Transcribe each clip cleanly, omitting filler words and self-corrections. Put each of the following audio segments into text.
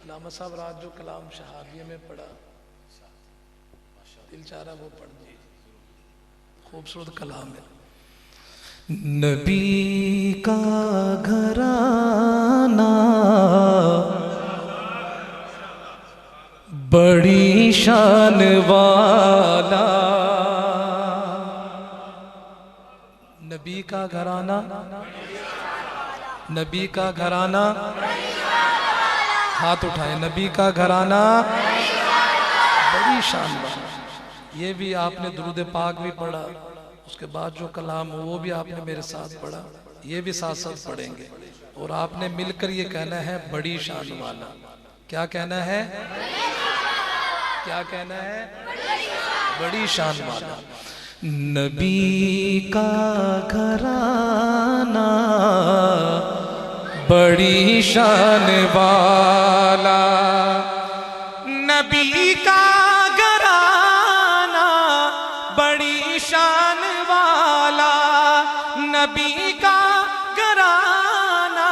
लामा साहब रात जो कलाम शहाबिया में पढ़ा, दिल चाह रहा वो पढ़ दो, खूबसूरत कलाम है। नबी का घराना बड़ी शान वाला, नबी का घराना, नबी का घराना, हाथ उठाए, नबी का घराना बड़ी शान वाला। ये भी आपने दुरूद पाक भी पढ़ा, उसके बाद जो कलाम वो भी आपने मेरे साथ पढ़ा, ये भी साथ साथ पढ़ेंगे। और आपने मिलकर ये कहना है बड़ी शान वाला। क्या कहना है? क्या कहना है? बड़ी शान वाला। नबी का घराना बड़ी शान वाला, नबी का घराना बड़ी शान वाला, नबी का घराना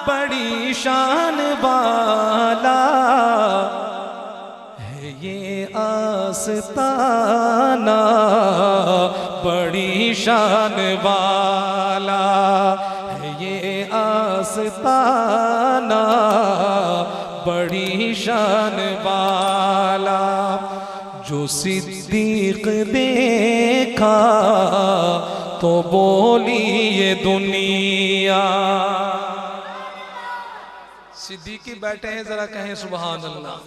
बड़ी शान वाला है। ये आस्ताना बड़ी शान वाला है, ये आस्ताना बड़ी शान वाला। जो सिद्दीक देखा तो बोली ये दुनिया, सिद्दीकी बैठे हैं, जरा कहें सुभान अल्लाह।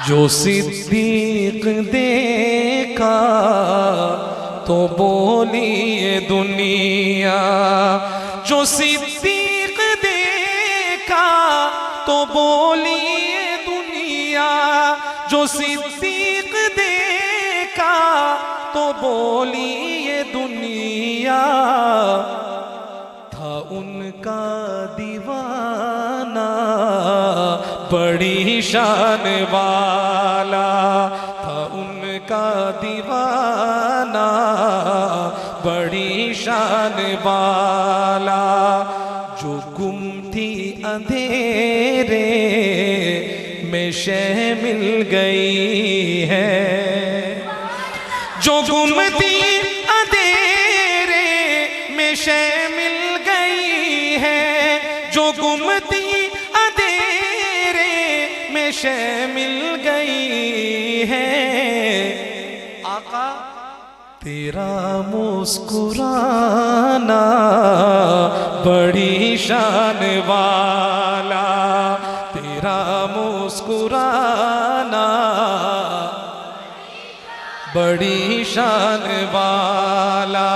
जो सिद्दीक देखा तो बोली ये दुनिया, जो सिद्दीक देखा तो बोली ये दुनिया, जो सिद्दीक देखा तो बोली ये दुनिया। था उनका दीवाना बड़ी शान वाला, था उनका दीवाना बड़ी शान वाला। जो गुम थी अंधेरे में शह मिल गई है, जो गुम थी अंधेरे में शह मिल गई है, जो गुम थी अंधेरे में शह मिल गई है। आका तेरा मुस्कुराना बड़ी शान वाला, तेरा मुस्कुराना बड़ी शान वाला।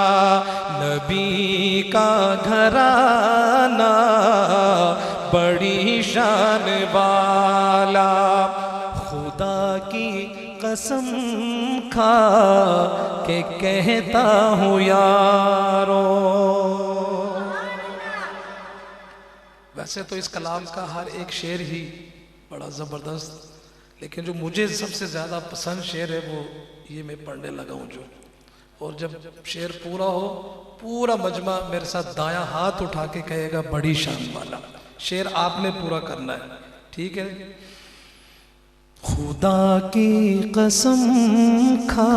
नबी का घराना बड़ी शान वाला। खुदा की कसम खा के कहता हूँ यारो। वैसे तो इस कलाम का हर एक शेर ही बड़ा ज़बरदस्त, लेकिन जो मुझे सबसे ज़्यादा पसंद शेर है वो ये मैं पढ़ने लगा हूँ जो। और जब शेर पूरा हो, पूरा मजमा मेरे साथ दायां हाथ उठा के कहेगा बड़ी शान वाला। शेर आपने पूरा करना है, ठीक है? खुदा की कसम खा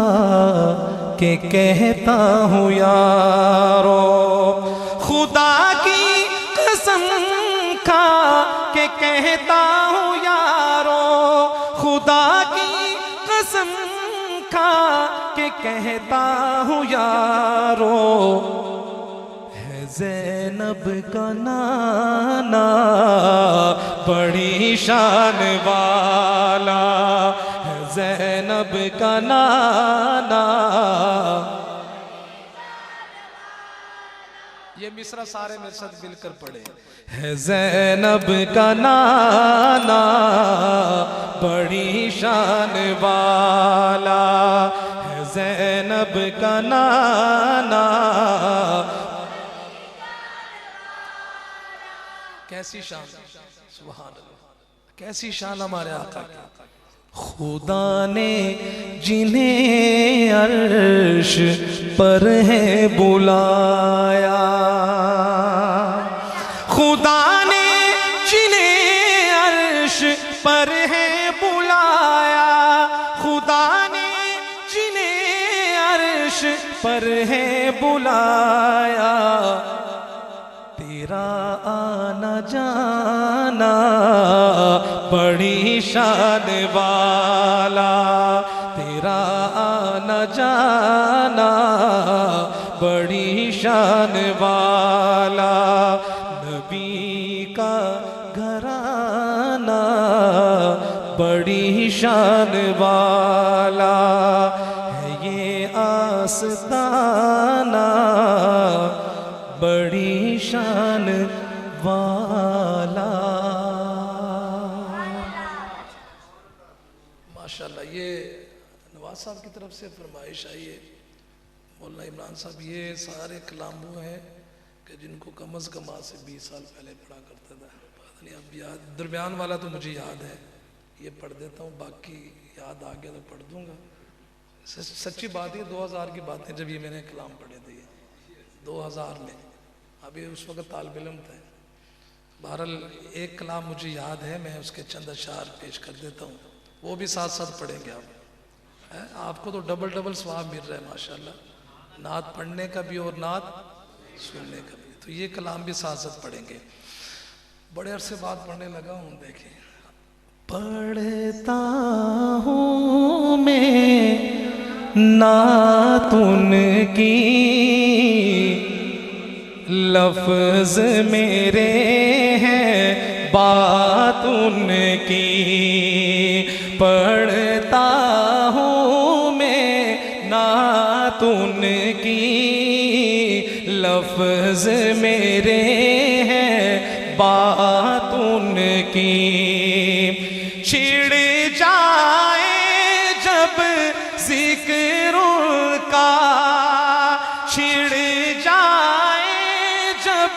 के कहता हूँ यारो, खुदा की कसम खा के कहता हूँ यारो, खुदा की कसम खा के कहता हूँ यारो। है ज़ैनब का नाना बड़ी शान वाला, है ज़ैनब का नाना। ये मिसरा सारे मेरे साथ मिलकर पढ़े। है ज़ैनब का नाना बड़ी शान वाला, है ज़ैनब का नाना। कैसी शान, सुभान अल्लाह, कैसी शान हमारे आका की। खुदा ने जिन्हें अर्श पर है बुलाया, खुदा ने जिन्हें अर्श अर्श पर है बुलाया, खुदा ने जिन्हें अर्श पर है बुलाया, तेरा आना जाना बड़ी शान वाला, तेरा आना जाना बड़ी शान वाला, नबी का घराना बड़ी शान वाला है, ये आस्ताना बड़ी शान वाला। माशाल्लाह, ये नवाज साहब की तरफ से फरमाइश आई है। मौलाना इमरान साहब ये सारे कलाम वो हैं कि जिनको कम अज़ कम आज से 20 साल पहले पढ़ा करता था। पता नहीं अब याद, दरमियान वाला तो मुझे याद है, ये पढ़ देता हूँ, बाकी याद आ गया तो पढ़ दूँगा। सच्ची बात है, 2000 की बात है जब ये मैंने कलाम पढ़े थे, 2000 में, अभी उस वक्त तालिब इल्म थे। बहरहाल एक कलाम मुझे याद है, मैं उसके चंद अशार पेश कर देता हूँ, वो भी साथ साथ पढ़ेंगे आप। आपको तो डबल डबल सवाब मिल रहा है माशाल्लाह, नात पढ़ने का भी और नात सुनने का भी। तो ये कलाम भी साथ साथ पढ़ेंगे। बड़े अरसे बाद पढ़ने लगा हूँ, देखें। पढ़ता हूँ मैं नात उनकी, लफ्ज मेरे हैं बात उनकी, पढ़ता हूँ मैं नात उनकी, लफ्ज मेरे हैं बात उनकी, छिड़ जाए जब जिक्र का, छिड़ जाए जब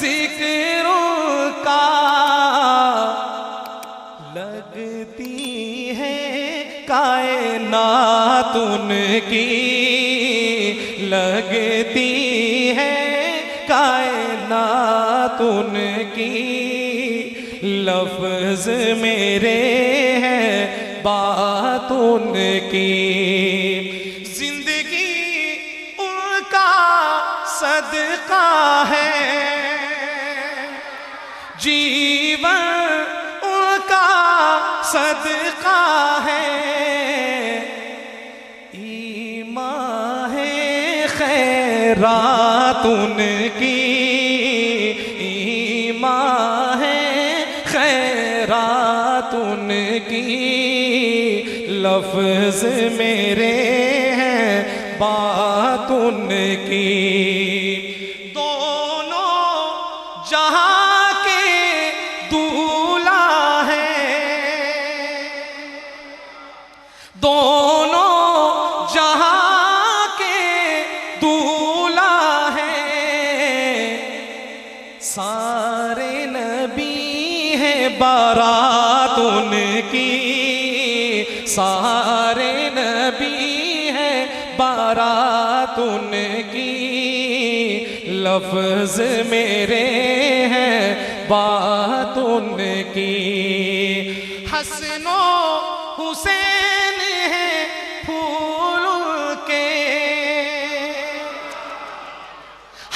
जिक्र का, लगती है कायनात उनकी, लगती है कायनात उनकी, लफ्ज मेरे हैं बात उनकी, जिंदगी उनका सदका है, जीवन उनका सदका है, ईमान है खैरात उनकी, ईमान है खैरात उनकी, लफ्ज मेरे हैं बात उनकी, दोनों जहां के दूल्हा है, दोनों जहां के दूल्हा है, सारे नबी हैं बारात उनकी, सारे नबी हैं बारात उनकी, लफ्ज मेरे हैं बात उनकी, हसनो हुसैन है फूल के,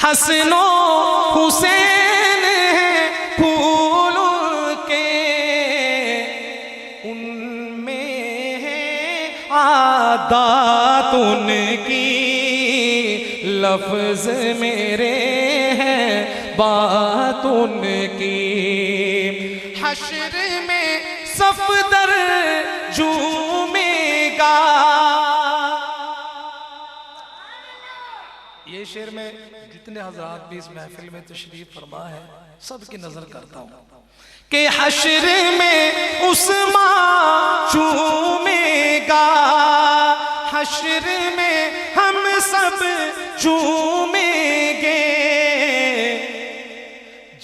हसनो हुसैन है फूल के, उनमें है आदात उनकी, लफ्ज मेरे हैं बात उनकी, हश्र में सफदर झूमेगा। ये शेर में जितने हजरात भी इस महफिल में तशरीफ फरमा है, सबकी नजर करता हूँ कि हश्र में उस्मान झूमेगा, हश्र में हम सब झूमेंगे,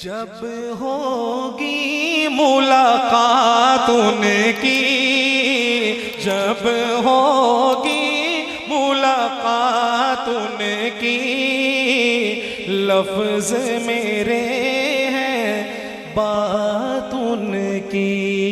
जब होगी मुलाकात उनकी, जब होगी मुलाकात उनकी, लफ्ज मेरे हैं बात उनकी।